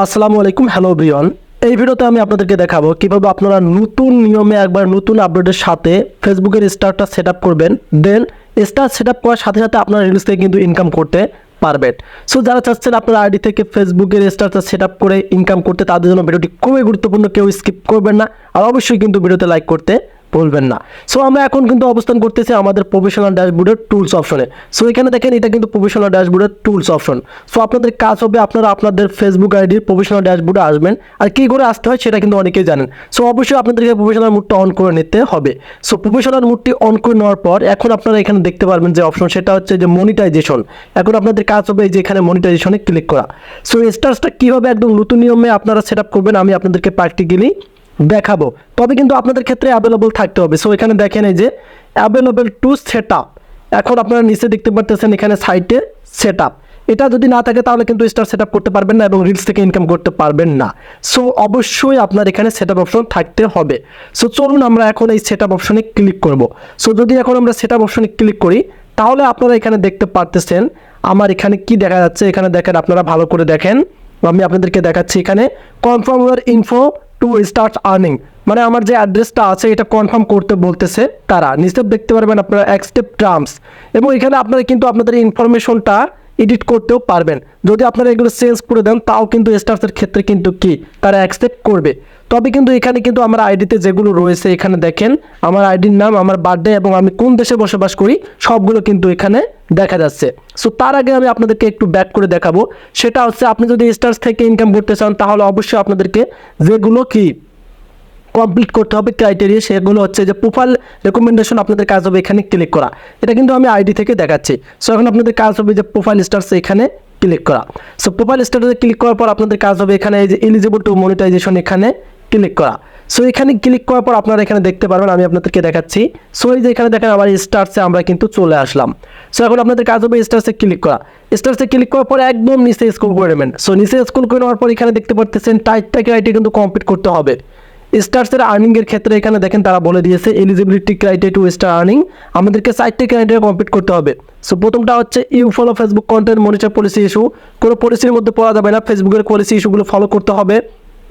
আসসালামু আলাইকুম, hello everyone. এই ভিডিওতে আমি আপনাদেরকে দেখাবো কিভাবে আপনারা নতুন নিয়মে একবার নতুন আপডেটের সাথে ফেসবুকের স্টারটা সেট আপ করবেন। দেন স্টার সেট আপ করার সাথে সাথে আপনারা রিলস থেকে কিন্তু ইনকাম করতে পারবেন। সো যারা চাচ্ছেন আপনার আইডি থেকে ফেসবুকের স্টারটা সেট আপ করে ইনকাম করতে, তাদের জন্য ভিডিওটি খুবই গুরুত্বপূর্ণ, কেউ স্কিপ করবেন না। আর অবশ্যই কিন্তু ভিডিওতে লাইক করতে ভুলবেন না। সো আমরা এখন কিন্তু অবস্থান করতেছি আমাদের প্রফেশনাল ড্যাশবোর্ডের টুলস অপশনে। সো এখানে দেখেন, এটা কিন্তু প্রফেশনাল ড্যাশবোর্ডের টুলস অপশন। সো আপনাদের কাজ হবে, আপনারা আপনাদের ফেসবুক আইডির প্রফেশনাল ড্যাশবোর্ডে আসবেন। আর কী করে আসতে হয় সেটা কিন্তু অনেকেই জানেন। সো অবশ্যই আপনাদেরকে প্রফেশনাল মুডটা অন করে নিতে হবে। সো প্রফেশনাল মুডটি অন করে নেওয়ার পর এখন আপনারা এখানে দেখতে পারবেন যে অপশন, সেটা হচ্ছে যে মনিটাইজেশন। এখন আপনাদের কাজ হবে এই যে এখানে মনিটাইজেশনে ক্লিক করা। সো স্টার্সটা কীভাবে একদম নতুন নিয়মে আপনারা সেট আপ করবেন আমি আপনাদেরকে প্র্যাকটিক্যালি দেখাবো, তবে কিন্তু আপনাদের ক্ষেত্রে অ্যাভেলেবল থাকতে হবে। সো এখানে দেখেন এই যে অ্যাভেলেবল টু সেট আপ। এখন আপনারা নিচে দেখতে পারতেছেন এখানে সাইটে সেট আপ। এটা যদি না থাকে তাহলে কিন্তু স্টার সেট আপ করতে পারবেন না এবং রিলস থেকে ইনকাম করতে পারবেন না। সো অবশ্যই আপনার এখানে সেট আপ অপশন থাকতে হবে। সো চলুন আমরা এখন এই সেট আপ অপশনে ক্লিক করব। সো যদি এখন আমরা সেট আপ অপশনে ক্লিক করি তাহলে আপনারা এখানে দেখতে পারতেছেন আমার এখানে কি দেখা যাচ্ছে। এখানে দেখেন, আপনারা ভালো করে দেখেন, আমি আপনাদেরকে দেখাচ্ছি। এখানে confirm your info to start earning, মানে আমার যে অ্যাড্রেসটা আছে এটা কনফার্ম করতে বলতেছে তারা। নিচে দেখতে পারবেন আপনারা অ্যাকসেপ্ট টার্মস, এবং এখানে আপনারা কিন্তু আপনাদের ইনফরমেশনটা এডিট করতেও পারবেন। যদি আপনারা এগুলো চেঞ্জ করে দেন তাও কিন্তু স্টার্সের ক্ষেত্রে কিন্তু কি তারা অ্যাকসেপ্ট করবে। তবে কিন্তু এখানে কিন্তু আমার আইডিতে যেগুলো রয়েছে, এখানে দেখেন আমার আইডির নাম, আমার বার্থডে এবং আমি কোন দেশে বসবাস করি সবগুলো কিন্তু এখানে দেখা যাচ্ছে। সো তার আগে আমি আপনাদেরকে একটু ব্যাক করে দেখাবো। সেটা হচ্ছে, আপনি যদি স্টার্স থেকে ইনকাম করতে চান তাহলে অবশ্যই আপনাদেরকে যেগুলো কি কমপ্লিট করতে হবে ক্রাইটেরিয়া, সেগুলো হচ্ছে যে প্রোফাইল রেকমেন্ডেশন। আপনাদের কাজ হবে এখানে ক্লিক করা। এটা কিন্তু আমি আইডি থেকে দেখাচ্ছি। সো এখন আপনাদের কাজ হবে যে প্রোফাইল স্টার্স এখানে ক্লিক করা। সো প্রোফাইল স্টার্সে ক্লিক করার পর আপনাদের কাজ হবে এখানে এই যে এলিজিবল টু মনিটাইজেশন এখানে ক্লিক করা। সো এখানে ক্লিক করার পর আপনারা এখানে দেখতে পারবেন, আমি আপনাদেরকে দেখাচ্ছি। সো এই যে এখানে দেখেন আমার স্টার্সে আমরা কিন্তু চলে আসলাম। সো এখন আপনাদের কাজ হবে স্টার্সে ক্লিক করা। স্টার্সে ক্লিক করার পর একদম নিচে স্ক্রল করে নেবেন। সো নিচে স্ক্রল করে নেওয়ার পর এখানে দেখতে পাচ্ছেন টাইপটা ক্রাইটেরিয়া কিন্তু কমপ্লিট করতে হবে। স্টার্সের আর্নিংয়ের ক্ষেত্রে এখানে দেখেন তারা বলে দিয়েছে eligibility criteria to star earning, আমাদেরকে 4টি ক্রাইটেরিয়া কমপ্লিট করতে হবে। সো প্রথমটা হচ্ছে you follow Facebook content monitor policy issue, কোনো পলিসির মধ্যে পড়া যাবে না, ফেসবুকের পলিসি ইস্যুগুলো ফলো করতে হবে।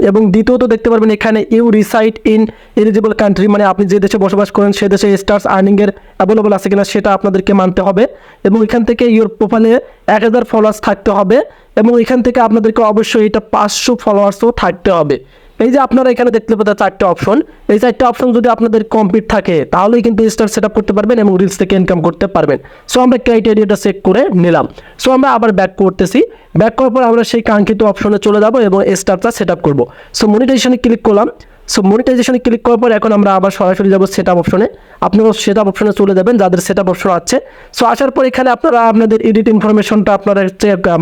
এবং দ্বিতীয়ত দেখতে পারবেন এখানে you reside in eligible country, মানে আপনি যে দেশে বসবাস করেন সে দেশে স্টার্স আর্নিংয়ের অ্যাভেলেবল আছে কিনা সেটা আপনাদেরকে মানতে হবে। এবং এখান থেকে ইউর প্রোফাইলে 1000 ফলোয়ার্স থাকতে হবে, এবং এখান থেকে আপনাদেরকে অবশ্যই এটা 500 ফলোয়ার্সও থাকতে হবে। এই যে আপনারা এখানে দেখতে পাচ্ছেন 4টা অপশন, এই 4টা অপশন যদি আপনাদের কমপ্লিট থাকে তাহলেই কিন্তু স্টার সেট আপ করতে পারবেন এবং রিলস থেকে ইনকাম করতে পারবেন। সো আমরা ক্রাইটেরিয়াটা চেক করে নিলাম। সো আমরা আবার ব্যাক করতেছি। ব্যাক করার পর আমরা সেই কাঙ্ক্ষিত অপশনে চলে যাব এবং স্টারটা সেট আপ করবো। সো মনিটাইজেশনে ক্লিক করলাম। সো মনিটাইজেশনে ক্লিক করার পর এখন আমরা আবার সরাসরি যাব সেট আপ অপশনে। আপনারা সেট আপ অপশনে চলে যাবেন যাদের সেট আপ অপশন আছে। সো আসার পর এখানে আপনারা আপনাদের এডিট ইনফরমেশনটা আপনারা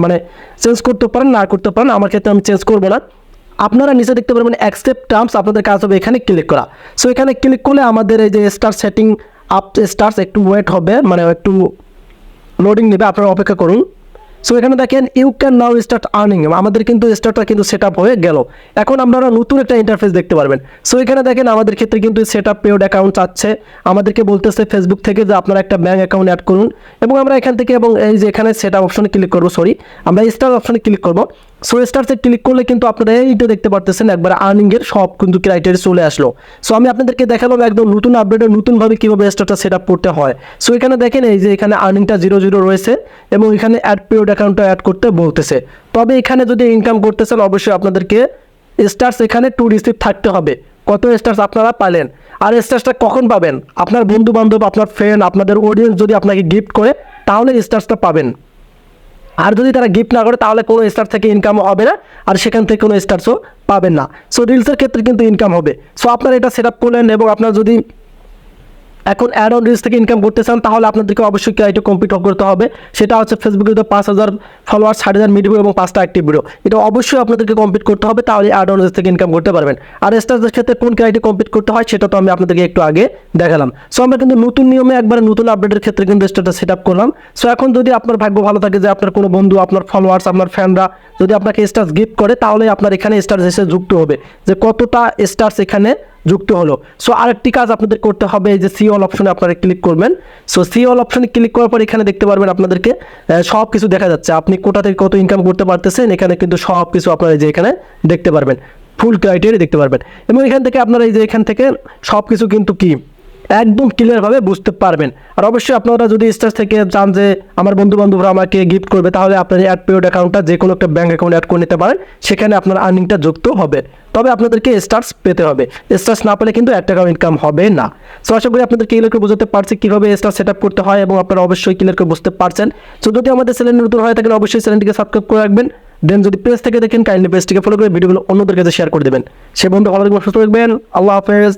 মানে চেঞ্জ করতে পারেন, না করতে পারেন। আমার ক্ষেত্রে আমি চেঞ্জ করবো না। আপনারা নিচে দেখতে পারবেন অ্যাকসেপ্ট টার্মস, আপনাদের কাজ হবে এখানে ক্লিক করা। সো এখানে ক্লিক করলে আমাদের এই যে স্টার সেটিং আপ স্টার্স একটু ওয়েট হবে, মানে একটু লোডিং নেবে, আপনারা অপেক্ষা করুন। সো এখানে দেখেন you can now start earning, আমাদের কিন্তু স্টার্টটা কিন্তু সেট আপ হয়ে গেল। এখন আপনারা নতুন একটা ইন্টারফেস দেখতে পারবেন। সো এখানে দেখেন আমাদের ক্ষেত্রে কিন্তু সেট আপ পেড অ্যাকাউন্ট চাচ্ছে, আমাদেরকে বলতেছে ফেসবুক থেকে যে আপনারা একটা ব্যাঙ্ক অ্যাকাউন্ট অ্যাড করুন। এবং আমরা এখান থেকে এবং এই যে এখানে সেট আপ অপশনে ক্লিক করবো, আমরা স্টার অপশনে ক্লিক করবো। সো স্টার্সে ক্লিক করলে কিন্তু আপনারা এইটা দেখতে পারতেছেন একবার আর্নিংয়ের সব কিন্তু ক্রাইটেরিয়া চলে আসলো। সো আমি আপনাদেরকে দেখালাম একদম নতুন আপডেটের নতুনভাবে কীভাবে স্টারটা সেট আপ করতে হয়। সো এখানে দেখেন এই যে এখানে আর্নিংটা 0 রয়েছে এবং এখানে অ্যাড পেড অ্যাকাউন্টটা অ্যাড করতে বলতেছে। তবে এখানে যদি ইনকাম করতে চান অবশ্যই আপনাদেরকে স্টার্স এখানে টু রিসিভ থাকতে হবে, কত স্টার্স আপনারা পালেন। আর স্টার্সটা কখন পাবেন? আপনার বন্ধু বান্ধব, আপনার ফ্রেন্ড, আপনাদের অডিয়েন্স যদি আপনাকে গিফট করে তাহলে স্টার্সটা পাবেন। আর যদি তারা গিফট না করে তাহলে কোনো স্টার থেকে ইনকামও হবে না, আর সেখান থেকে কোনো স্টার্সও পাবেন না। সো রিলসের ক্ষেত্রে কিন্তু ইনকাম হবে। সো আপনারা এটা সেট আপ করলেন এবং আপনার যদি এখন অ্যাড অন রিলস থেকে ইনকাম করতে চান তাহলে আপনাদেরকে অবশ্যই ক্রাইটেরিয়া কমপ্লিট করতে হবে। সেটা হচ্ছে ফেসবুকে তো 5000 ফলোয়ার, 60,000 মিডিয়া এবং 5টা অ্যাক্টিভ ভিডিও, এটা অবশ্যই আপনাদেরকে কমপ্লিট করতে হবে, তাহলে অ্যাড অন রিলস থেকে ইনকাম করতে পারবেন। আর স্টার্সের ক্ষেত্রে কোন ক্রাইটেরিয়া কমপ্লিট করতে হয় সেটা তো আমি আপনাদেরকে একটু আগে দেখালাম। সো আমরা কিন্তু নতুন নিয়মে একবার নতুন আপডেটের ক্ষেত্রে কিন্তু স্টারটা সেট আপ করলাম। সো এখন যদি আপনার ভাগ্য ভালো থাকে যে আপনার কোনো বন্ধু, আপনার ফলোয়ার্স, আপনার ফ্যানরা যদি আপনাকে স্টার্স গিফট করে তাহলে আপনার এখানে স্টার্স এসে যুক্ত হবে যে কতটা স্টার্স এখানে যুক্ত হলো। সো আরেকটি কাজ আপনাদের করতে হবে, এই যে সি অল অপশনে আপনারা ক্লিক করবেন। সো সি অল অপশনে ক্লিক করার পর এখানে দেখতে পারবেন আপনাদেরকে সব কিছু দেখা যাচ্ছে, আপনি কোথা থেকে কত ইনকাম করতে পারতেছেন, এখানে কিন্তু সব কিছু আপনারা যে এখানে দেখতে পারবেন, ফুল ক্রাইটেরিয়া দেখতে পারবেন। এবং এখান থেকে আপনারা এই যে এখান থেকে সব কিছু কিন্তু কি একদম ক্লিয়ারভাবে বুঝতে পারবেন। আর অবশ্যই আপনারা যদি স্টার থেকে চান যে আমার বন্ধু বান্ধবরা আমাকে গিফট করবে, তাহলে আপনার অ্যাড পেড অ্যাকাউন্টটা যে কোনো একটা ব্যাঙ্ক অ্যাকাউন্ট অ্যাড করে নিতে পারেন, সেখানে আপনার আর্নিংটা যুক্ত হবে। তবে আপনাদেরকে স্টার্স পেতে হবে, স্টার্স না পেলে কিন্তু 1 টাকাও ইনকাম হবে না। সো আশা করি আপনাদের ক্লিয়ার করে বুঝতে পারছি কীভাবে স্টার সেট আপ করতে হয়, এবং আপনারা অবশ্যই ক্লিয়ার করে বুঝতে পারছেন। সো যদি আমাদের চ্যানেল নতুন হয়ে থাকেন অবশ্যই চ্যানেলটিকে সাবস্ক্রাইব করে রাখবেন। দেন যদি পেজ থেকে দেখেন কাইন্ডলি পেজটিকে ফলো করে ভিডিওগুলো অন্যদের কাছে শেয়ার করে দেবেন। সে বন্ধু ভালো থাকবেন, সুস্থ থাকবেন। আল্লাহ হাফেজ।